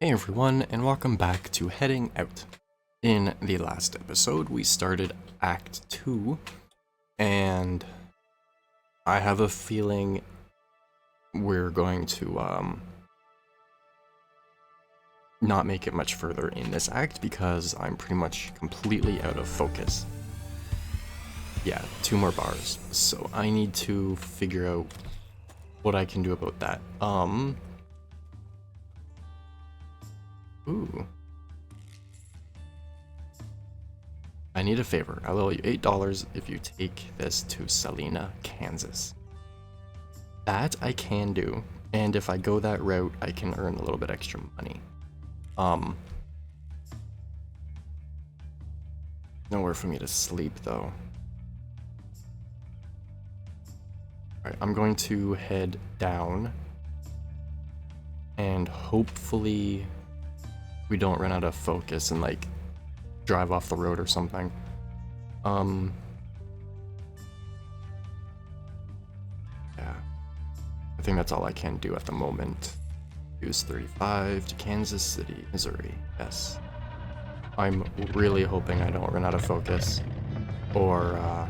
Hey everyone, and welcome back to Heading Out. In the last episode, we started Act 2, and I have a feeling we're going to not make it much further in this act because I'm pretty much completely out of focus. Yeah, 2 more bars, so I need to figure out what I can do about that. Ooh. I need a favor. I'll owe you $8 if you take this to Salina, Kansas. That I can do, and if I go that route, I can earn a little bit extra money. Nowhere for me to sleep, though. Alright, I'm going to head down, and hopefully we don't run out of focus and like drive off the road or something. Yeah, I think that's all I can do at the moment. Use 35 to Kansas City, Missouri. Yes, I'm really hoping I don't run out of focus or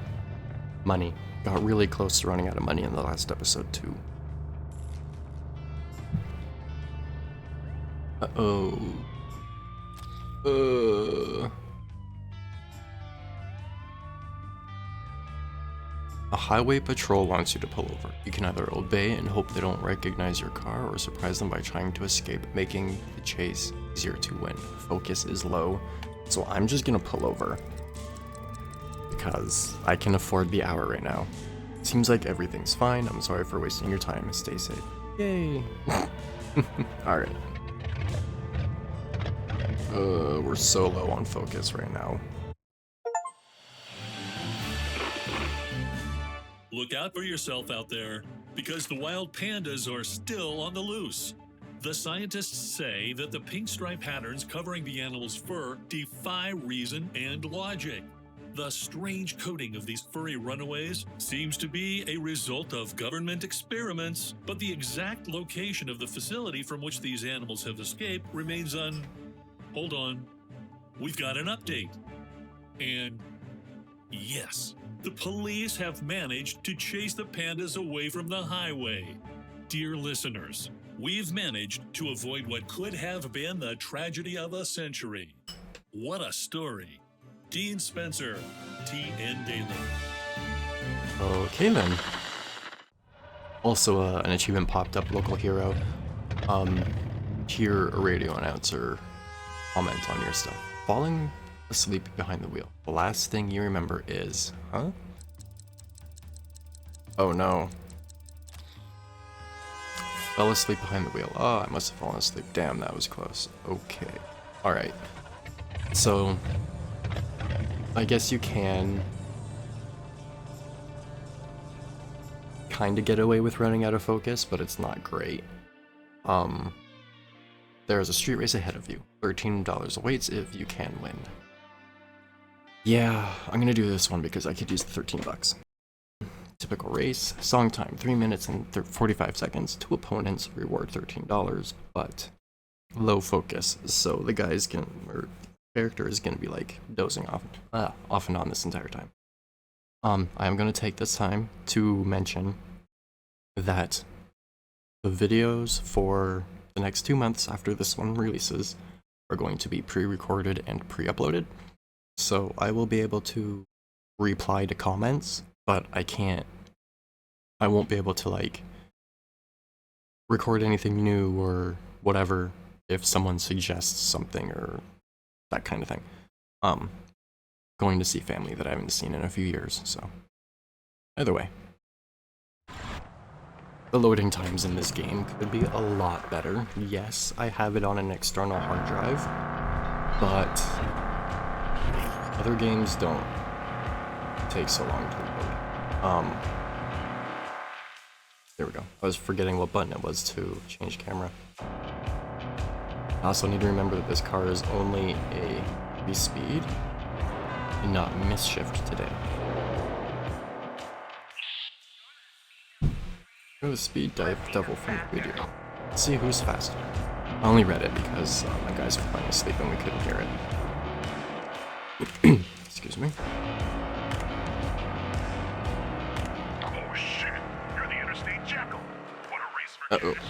money. Got really close to running out of money in the last episode too. Uh-oh. A highway patrol wants you to pull over. You can either obey and hope they don't recognize your car or surprise them by trying to escape, making the chase easier to win. Focus is low, so I'm just gonna pull over because I can afford the hour right now. Seems like everything's fine. I'm sorry for wasting your time. Stay safe. Yay. Alright. We're so low on focus right now. Look out for yourself out there, because the wild pandas are still on the loose. The scientists say that the pink stripe patterns covering the animal's fur defy reason and logic. The strange coating of these furry runaways seems to be a result of government experiments, but the exact location of the facility from which these animals have escaped remains Hold on. We've got an update. And yes, the police have managed to chase the pandas away from the highway. Dear listeners, we've managed to avoid what could have been the tragedy of a century. What a story. Dean Spencer, TN Daily. Okay then. Also, an achievement popped up, local hero. Hear a radio announcer comment on your stuff. Falling asleep behind the wheel. The last thing you remember is, huh? Oh no. Fell asleep behind the wheel. Oh, I must have fallen asleep. Damn, that was close. Okay. Alright. So, I guess you can kind of get away with running out of focus, but it's not great. There is a street race ahead of you. $13 awaits if you can win. Yeah, I'm gonna do this one because I could use the 13 bucks. Typical race. Song time, 3 minutes and 45 seconds. 2 opponents, reward $13, but low focus. So the character is gonna be like dozing off and on this entire time. I am gonna take this time to mention that the videos for the next 2 months after this one releases are going to be pre-recorded and pre-uploaded. So I will be able to reply to comments, but I won't be able to like record anything new or whatever if someone suggests something or that kind of thing. Going to see family that I haven't seen in a few years, so either way. The loading times in this game could be a lot better. Yes, I have it on an external hard drive, but other games don't take so long to load. There we go. I was forgetting what button it was to change camera. I also need to remember that this car is only a 3-speed and not miss-shift today. Go to speed dive devil from the video. Let's see who's faster. I only read it because my guys were falling asleep and we couldn't hear it. Excuse me. Oh shit! You're the Interstate Jackal. What a race for Uh-oh. kids.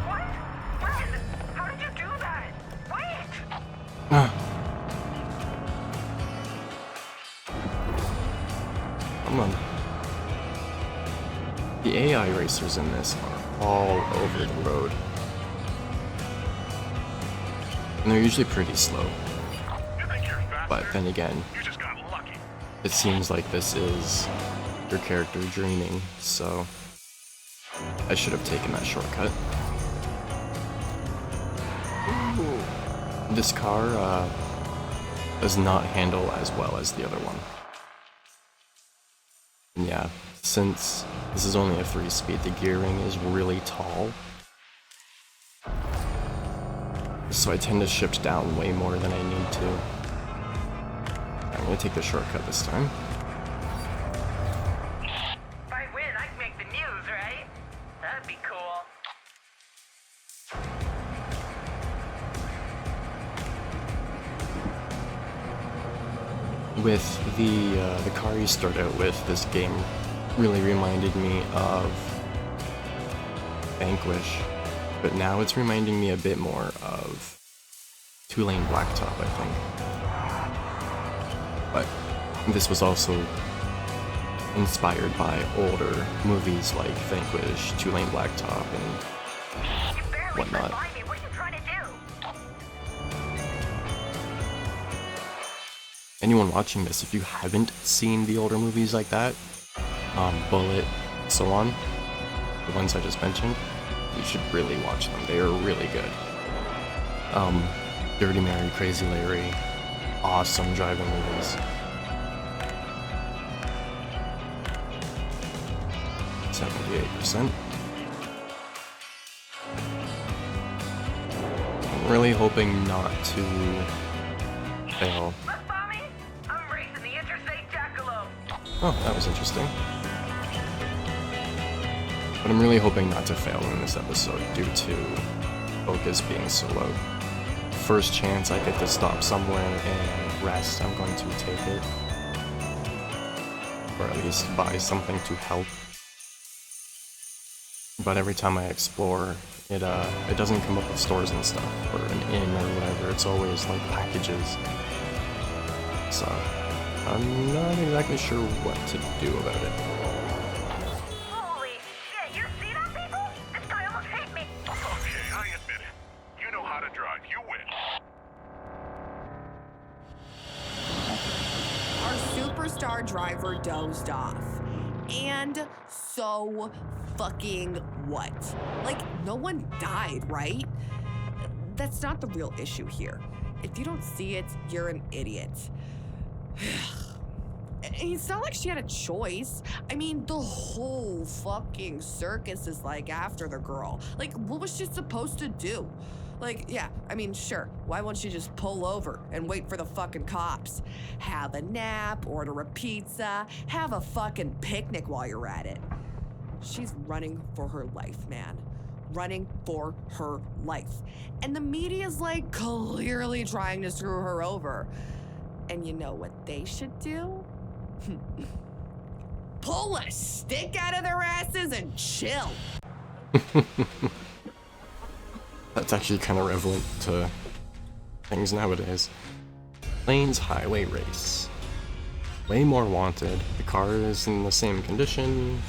What? When? How did you do that? Wait! Come on. The AI racers in this are all over the road. And they're usually pretty slow. You think you're faster? But then again, You just got lucky. it seems like this is your character dreaming, so I should have taken that shortcut. Ooh. This car does not handle as well as the other one. And yeah, since this is only a 3-speed, the gearing is really tall. So I tend to shift down way more than I need to. I'm gonna take the shortcut this time. If I win, I can make the news, right? That'd be cool. With the car you start out with, this game really reminded me of Vanquish, but now it's reminding me a bit more of Two-Lane Blacktop, I think. But this was also inspired by older movies like Vanquish, Two-Lane Blacktop, and You barely whatnot. remind me. What are you trying to do? Anyone watching this, if you haven't seen the older movies like that, Bullet, so on, the ones I just mentioned, you should really watch them. They are really good. Dirty Mary, Crazy Larry, awesome driving movies. 78%. I'm really hoping not to fail. Look, Mommy! I'm racing the Interstate Jackalope. Oh, that was interesting. But I'm really hoping not to fail in this episode due to focus being so low. First chance I get to stop somewhere and rest, I'm going to take it. Or at least buy something to help. But every time I explore, it doesn't come up with stores and stuff, or an inn or whatever. It's always like packages. So I'm not exactly sure what to do about it. Holy shit! You see that, people? This guy almost hit me. Okay, I admit it. You know how to drive. You win. Our superstar driver dozed off. And so fucking what? Like, no one died, right? That's not the real issue here. If you don't see it, you're an idiot. It's not like she had a choice. I mean, the whole fucking circus is like after the girl. Like, what was she supposed to do? Like, yeah, I mean, sure. Why won't she just pull over and wait for the fucking cops? Have a nap, order a pizza, have a fucking picnic while you're at it. She's running for her life, man. Running for her life. And the media's like clearly trying to screw her over. And you know what they should do? Pull a stick out of their asses and chill. That's actually kind of relevant to things nowadays. Plains Highway Race. Way more wanted. The car is in the same condition.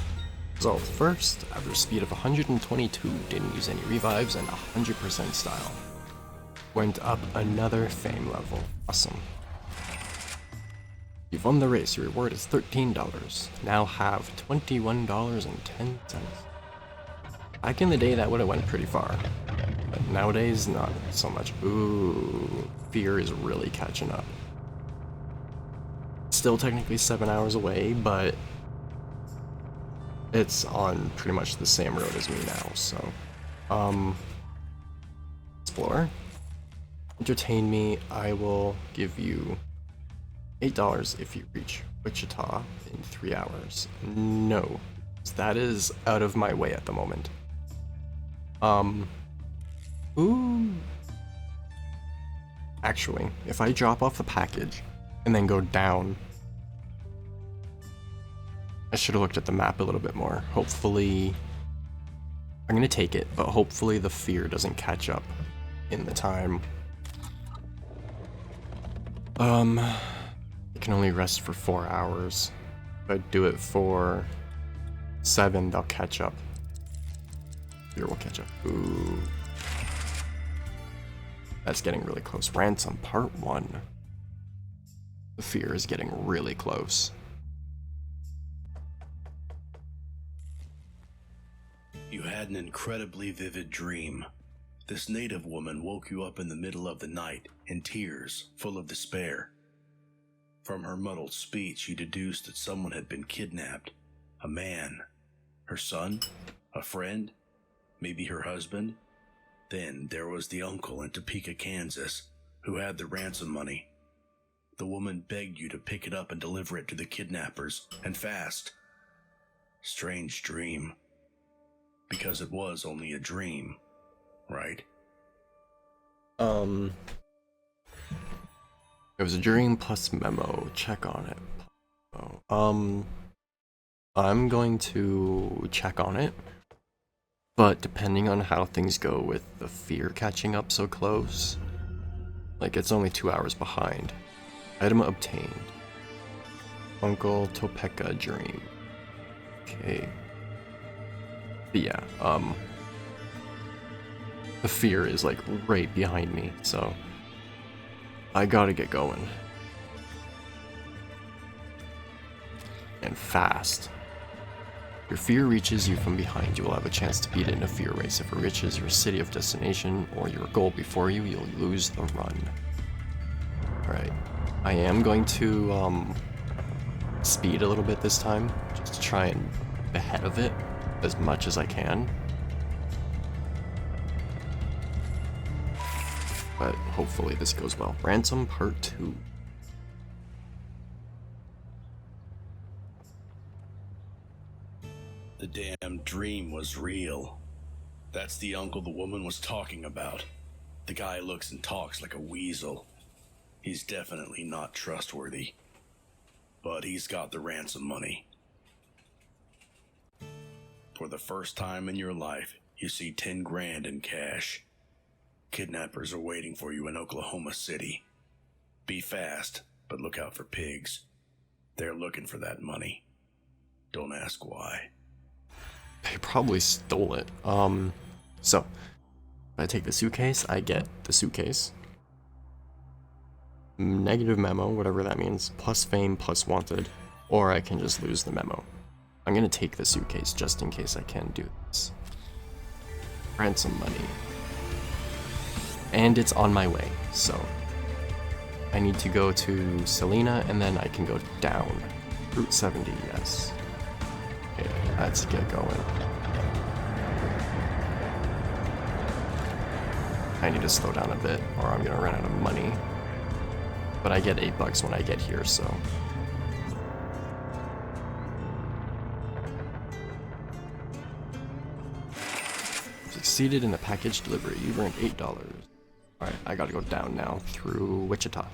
Resolved first, average speed of 122, didn't use any revives, and 100% style. Went up another fame level. Awesome. You've won the race, your reward is $13. Now have $21.10. Back in the day, that would have went pretty far. But nowadays, not so much. Ooh, fear is really catching up. Still technically 7 hours away, but it's on pretty much the same road as me now, so. Explore. Entertain me, I will give you $8 if you reach Wichita in 3 hours. No, that is out of my way at the moment. Ooh. Actually, if I drop off the package and then go down, I should have looked at the map a little bit more. Hopefully, I'm gonna take it, but hopefully the fear doesn't catch up in the time. I can only rest for 4 hours. If I do it for 7, they'll catch up. Fear will catch up. Ooh. That's getting really close. Ransom Part 1. The fear is getting really close. You had an incredibly vivid dream. This native woman woke you up in the middle of the night in tears, full of despair. From her muddled speech, you deduced that someone had been kidnapped. A man. Her son? A friend? Maybe her husband? Then there was the uncle in Topeka, Kansas, who had the ransom money. The woman begged you to pick it up and deliver it to the kidnappers, and fast. Strange dream. Because it was only a dream, right? It was a dream plus memo. Check on it. I'm going to check on it, but depending on how things go with the fear catching up so close, like it's only 2 hours behind. Item obtained. Uncle Topeka dream. Okay. But yeah, the fear is like right behind me, so I gotta get going. And fast. Your fear reaches you from behind, you will have a chance to beat it in a fear race. If it reaches your city of destination or your goal before you, you'll lose the run. Alright. I am going to speed a little bit this time, just to try and be ahead of it as much as I can. But hopefully this goes well. Ransom Part 2. The damn dream was real. That's the uncle the woman was talking about. The guy looks and talks like a weasel. He's definitely not trustworthy. But he's got the ransom money. For the first time in your life, you see 10 grand in cash. Kidnappers are waiting for you in Oklahoma City. Be fast, but look out for pigs. They're looking for that money. Don't ask why. They probably stole it. So, if I take the suitcase, I get the suitcase. Negative memo, whatever that means, plus fame, plus wanted. Or I can just lose the memo. I'm gonna take the suitcase just in case I can do this. Ransom money. And it's on my way, so I need to go to Selena and then I can go down. Route 70, yes. Okay, let's get going. I need to slow down a bit or I'm gonna run out of money. But I get $8 when I get here, so. Succeeded in the package delivery. You've earned $8. Alright, I gotta go down now through Wichita.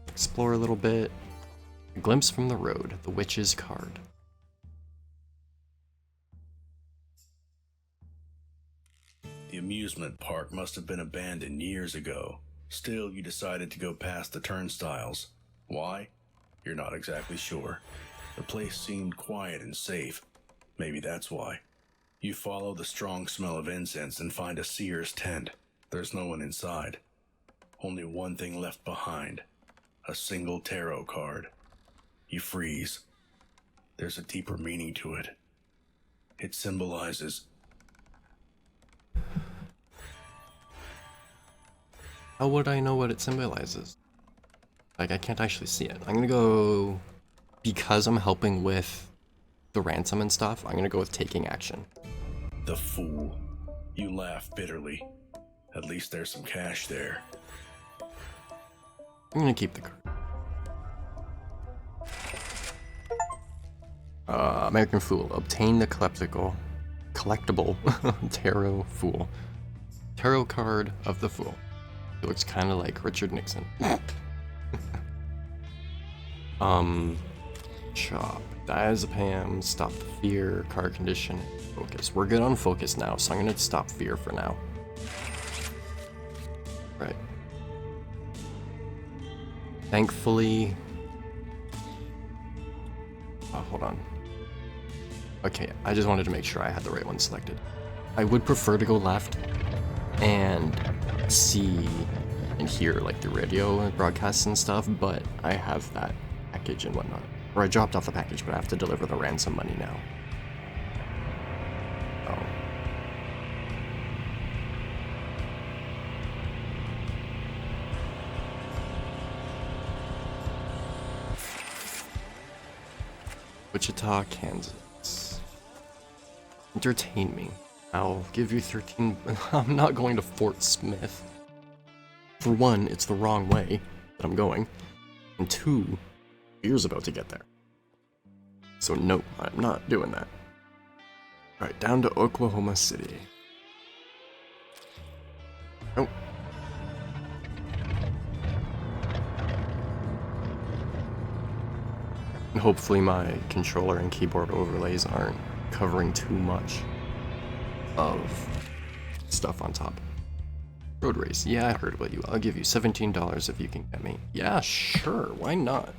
Explore a little bit. A glimpse from the road. The witch's card. The amusement park must have been abandoned years ago. Still, you decided to go past the turnstiles. Why? You're not exactly sure. The place seemed quiet and safe. Maybe that's why. You follow the strong smell of incense and find a seer's tent. There's no one inside. Only one thing left behind. A single tarot card. You freeze. There's a deeper meaning to it. It symbolizes... How would I know what it symbolizes? Like, I can't actually see it. I'm gonna go... Because I'm helping with the ransom and stuff, I'm gonna go with taking action. The fool. You laugh bitterly. At least there's some cash there. I'm gonna keep the card. American Fool. Obtain the collectible tarot card of the Fool. He looks kind of like Richard Nixon. Chop. Diazepam. Stop the fear. Card condition. Focus. We're good on focus now, so I'm gonna stop fear for now. Right. Thankfully. Oh, hold on. Okay, I just wanted to make sure I had the right one selected. I would prefer to go left and see and hear like the radio broadcasts and stuff, but I have that package and whatnot. Or I dropped off the package, but I have to deliver the ransom money now. Oh. Wichita, Kansas. Entertain me. I'll give you 13. I'm not going to Fort Smith. For one, it's the wrong way that I'm going. And two, beer's about to get there. So no, I'm not doing that. Alright, down to Oklahoma City. Oh. And hopefully my controller and keyboard overlays aren't covering too much of stuff on top. Road race. Yeah, I heard about you. I'll give you $17 if you can get me. Yeah, sure. Why not?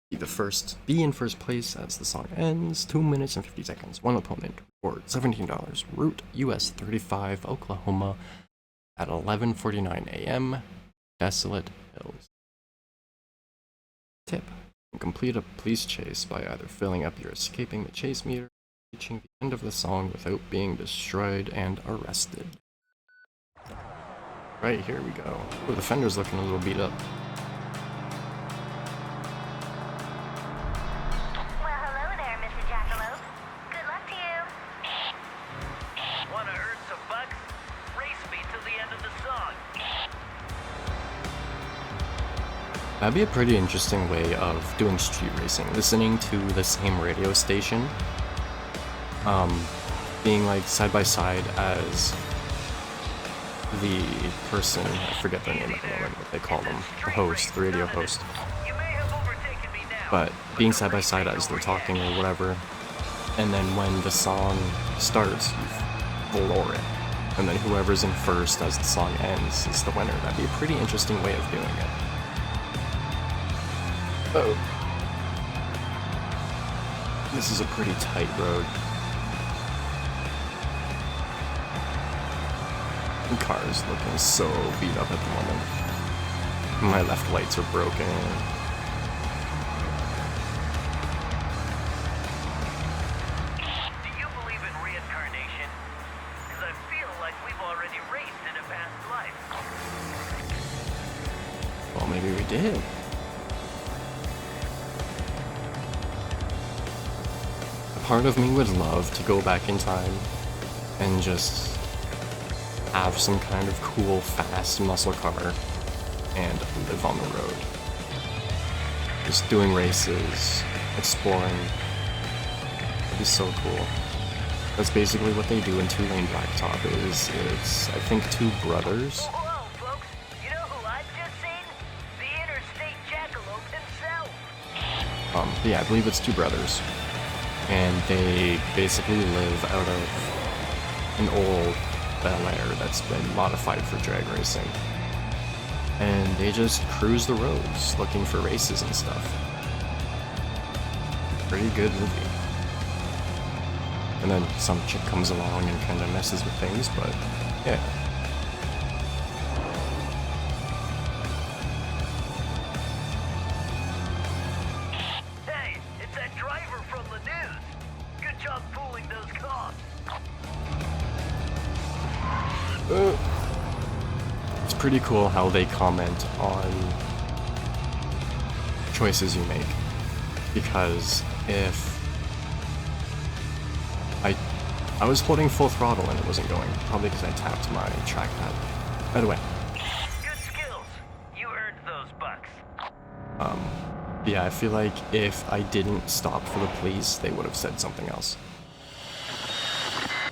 Be in first place as the song ends. 2 minutes and 50 seconds. One opponent. Reward $17. Route US 35, Oklahoma at 11:49 a.m. Desolate Hills. Tip. Complete a police chase by either filling up your escaping the chase meter, reaching the end of the song without being destroyed and arrested. Right, here we go. Oh, the fender's looking a little beat up. Well, hello there, Mr. Jackalope. Good luck to you. Wanna earn some bucks? Race me till the end of the song. That'd be a pretty interesting way of doing street racing. Listening to the same radio station. Being like side by side as the person, I forget their name at the moment, what they call them, the host, the radio host. You may have overtaken me now. But being side by side as they're talking or whatever, and then when the song starts, you floor it. And then whoever's in first as the song ends is the winner. That'd be a pretty interesting way of doing it. Oh. This is a pretty tight road. The car is looking so beat up at the moment. My left lights are broken. Do you believe in reincarnation? Because I feel like we've already raced in a past life. Well, maybe we did. A part of me would love to go back in time and just have some kind of cool, fast muscle car and live on the road. Just doing races, exploring. It'd be so cool. That's basically what they do in Two-Lane Blacktop. It's I think two brothers. Whoa, folks. You know who I've just seen? The Interstate Jackalope himself. Yeah, I believe it's two brothers. And they basically live out of an old Bel Air that's been modified for drag racing. And they just cruise the roads looking for races and stuff. Pretty good movie. And then some chick comes along and kind of messes with things, but yeah. Hey, it's that driver from the news. Good job fooling those cops. It's pretty cool how they comment on choices you make. Because if I was holding full throttle and it wasn't going, probably because I tapped my trackpad. By the way, Good skills. You earned those bucks. Yeah, I feel like if I didn't stop for the police, they would have said something else.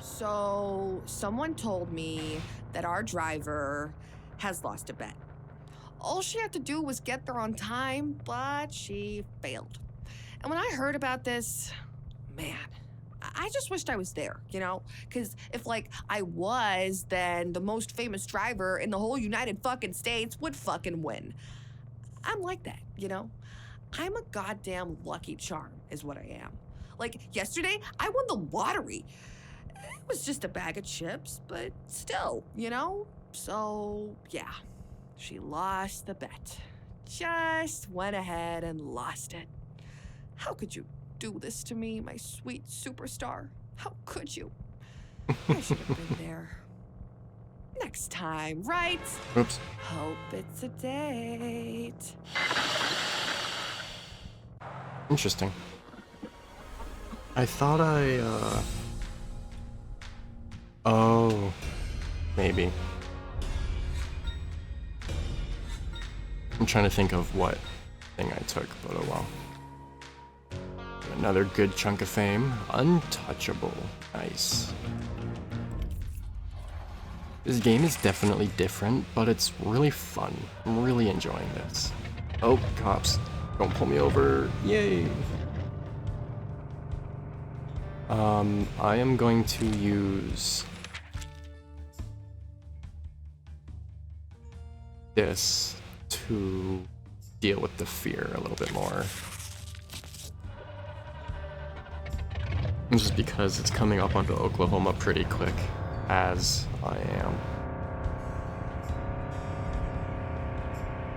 So, someone told me that our driver has lost a bet. All she had to do was get there on time, but she failed. And when I heard about this, man, I just wished I was there, you know? Because if, like, I was, then the most famous driver in the whole United fucking States would fucking win. I'm like that, you know? I'm a goddamn lucky charm, is what I am. Like, yesterday, I won the lottery. It was just a bag of chips, but still, you know? So, yeah, she lost the bet. Just went ahead and lost it. How could you do this to me, my sweet superstar? How could you? I should have been there. Next time, right? Oops. Hope it's a date. Interesting. I thought Oh, maybe. I'm trying to think of what thing I took, but oh well. Another good chunk of fame. Untouchable. Nice. This game is definitely different, but it's really fun. I'm really enjoying this. Oh, cops. Don't pull me over. Yay! I am going to use this to deal with the fear a little bit more. Just because it's coming up onto Oklahoma pretty quick, as I am.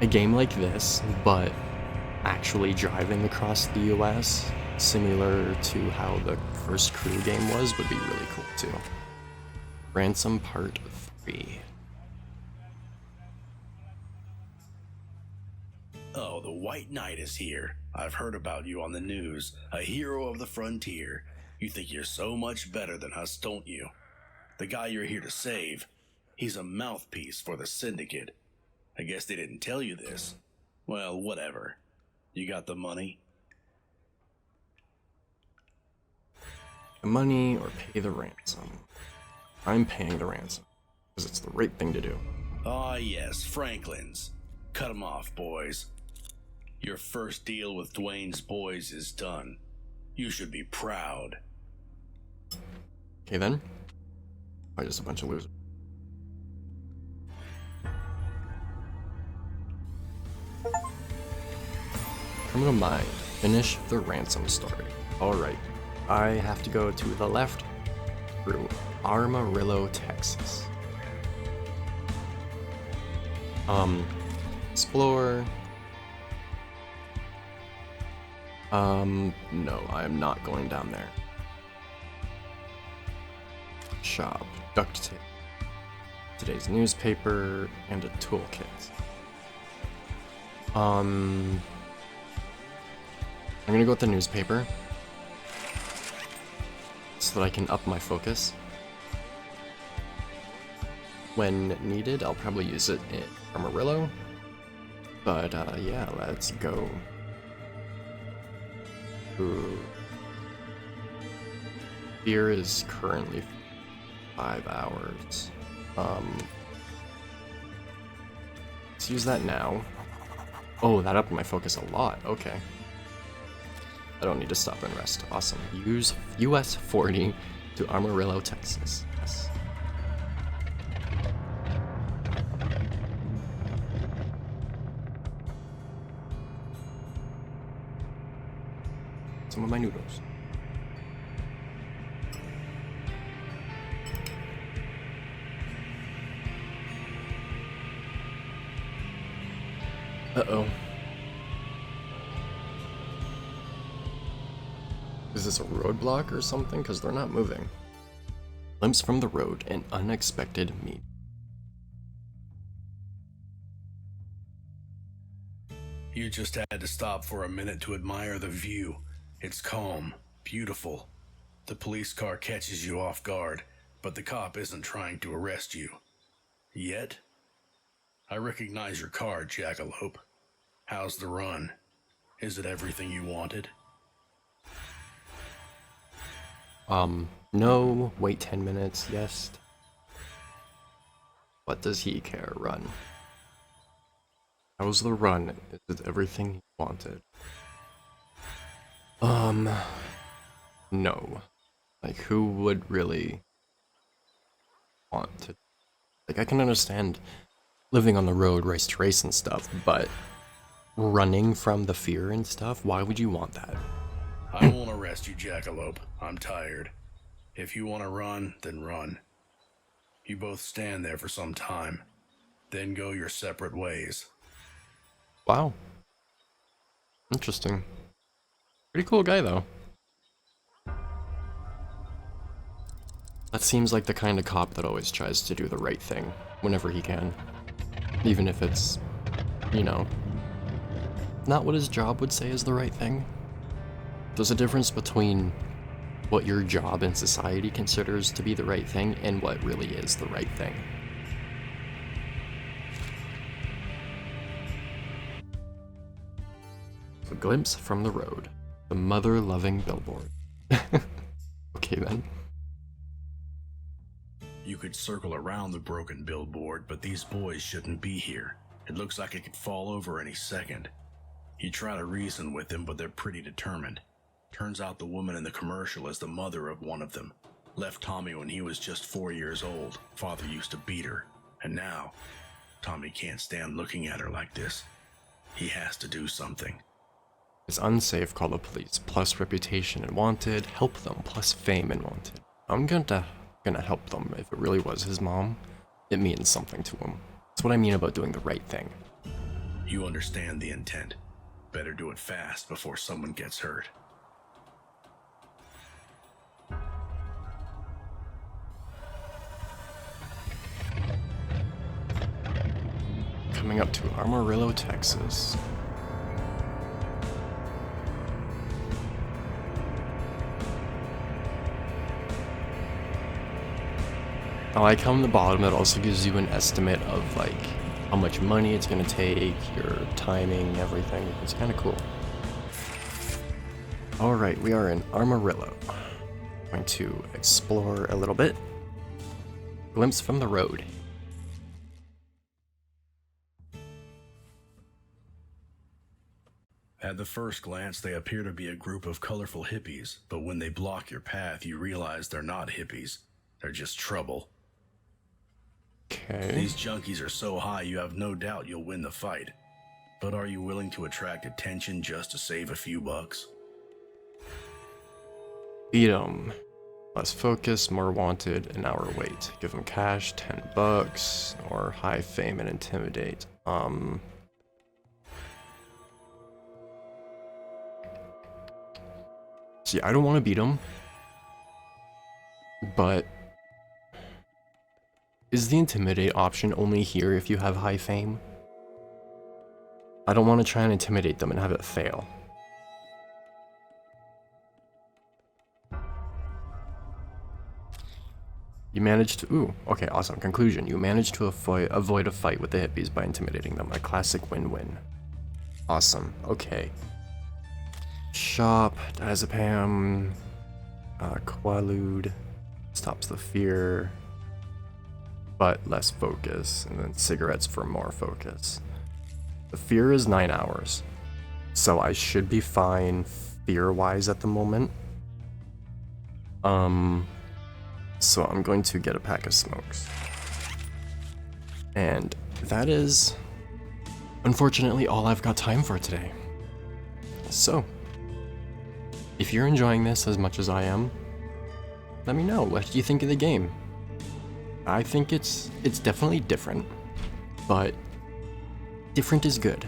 A game like this, but actually driving across the US, similar to how the first Crew game was, would be really cool too. Ransom Part 3. Oh, the White Knight is here. I've heard about you on the news. A hero of the frontier. You think you're so much better than us, don't you? The guy you're here to save, he's a mouthpiece for the Syndicate. I guess they didn't tell you this. Well, whatever. You got the money? The money or pay the ransom. I'm paying the ransom, because it's the right thing to do. Ah, yes, Franklin's. Cut 'em off, boys. Your first deal with Dwayne's boys is done. You should be proud. Okay then. Probably just a bunch of losers. Criminal Mind. Finish the ransom story. Alright. I have to go to the left through Amarillo, Texas. Explore. No, I am not going down there. Shop. Duct tape. Today's newspaper and a toolkit. I'm gonna go with the newspaper so that I can up my focus. When needed, I'll probably use it in Amarillo. But yeah, let's go. Ooh. Beer is currently 5 hours. Let's use that now. Oh, that upped my focus a lot. Okay. I don't need to stop and rest. Awesome. Use US 40 to Amarillo, Texas. Yes. Some of my noodles. Uh-oh. Is this a roadblock or something? Because they're not moving. Glimpse from the road, an unexpected meet. You just had to stop for a minute to admire the view. It's calm, beautiful. The police car catches you off guard, but the cop isn't trying to arrest you. Yet? I recognize your car, Jackalope. How's the run? Is it everything you wanted? No, wait 10 minutes, yes. What does he care? Run. How's the run? Is it everything he wanted? No. Like, who would really want to... Like, I can understand living on the road, race to race and stuff, but running from the fear and stuff, why would you want that? I won't arrest you, Jackalope. I'm tired. If you want to run, then run. You both stand there for some time, then go your separate ways. Wow. Interesting. Pretty cool guy, though. That seems like the kind of cop that always tries to do the right thing whenever he can. Even if it's, you know, not what his job would say is the right thing. There's a difference between what your job in society considers to be the right thing and what really is the right thing. A glimpse from the road. The mother-loving billboard. Okay then. You could circle around the broken billboard, but these boys shouldn't be here. It looks like it could fall over any second. You try to reason with them, but they're pretty determined. Turns out the woman in the commercial is the mother of one of them. Left Tommy when he was just 4 years old. Father used to beat her. And now, Tommy can't stand looking at her like this. He has to do something. It's unsafe, call the police, plus reputation and wanted, help them, plus fame and wanted. I'm gonna help them. If it really was his mom, it means something to him. That's what I mean about doing the right thing. You understand the intent. Better do it fast before someone gets hurt. Coming up to Amarillo, Texas. I like how on the bottom it also gives you an estimate of like how much money it's gonna take, your timing, everything. It's kind of cool. Alright, we are in Amarillo. Going to explore a little bit. Glimpse from the road. At the first glance, they appear to be a group of colorful hippies, but when they block your path, you realize they're not hippies. They're just trouble. Okay. These junkies are so high you have no doubt you'll win the fight. But are you willing to attract attention just to save a few bucks? Beat 'em. Less focus, more wanted, an hour wait. Give them cash, $10, or high fame and intimidate. See, I don't want to beat him, but is the intimidate option only here if you have high fame? I don't want to try and intimidate them and have it fail. You managed to, ooh, okay, awesome. Conclusion, you managed to avoid a fight with the hippies by intimidating them. A classic win-win. Awesome, okay. Shop, diazepam, Quaalude, stops the fear, but less focus, and then cigarettes for more focus. The fear is 9 hours, so I should be fine fear-wise at the moment. So I'm going to get a pack of smokes. And that is, unfortunately, all I've got time for today. So, if you're enjoying this as much as I am, let me know. What do you think of the game? I think it's definitely different, but different is good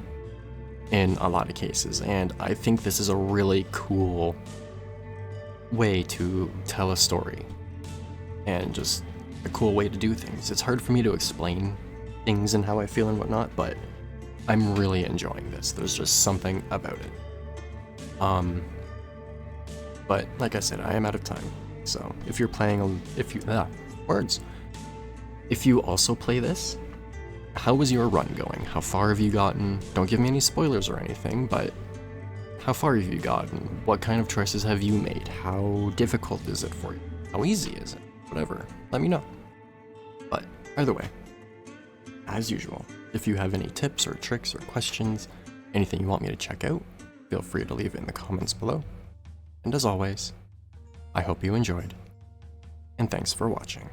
in a lot of cases, and I think this is a really cool way to tell a story and just a cool way to do things. It's hard for me to explain things and how I feel and whatnot, but I'm really enjoying this. There's just something about it. But like I said, I am out of time. So if you're playing, if you also play this, how was your run going? How far have you gotten? Don't give me any spoilers or anything, but How far have you gotten? What kind of choices have you made? How difficult is it for you? How easy is it? Whatever, let me know. But either way, as usual, if you have any tips or tricks or questions, anything you want me to check out, feel free to leave it in the comments below. And as always, I hope you enjoyed, and thanks for watching.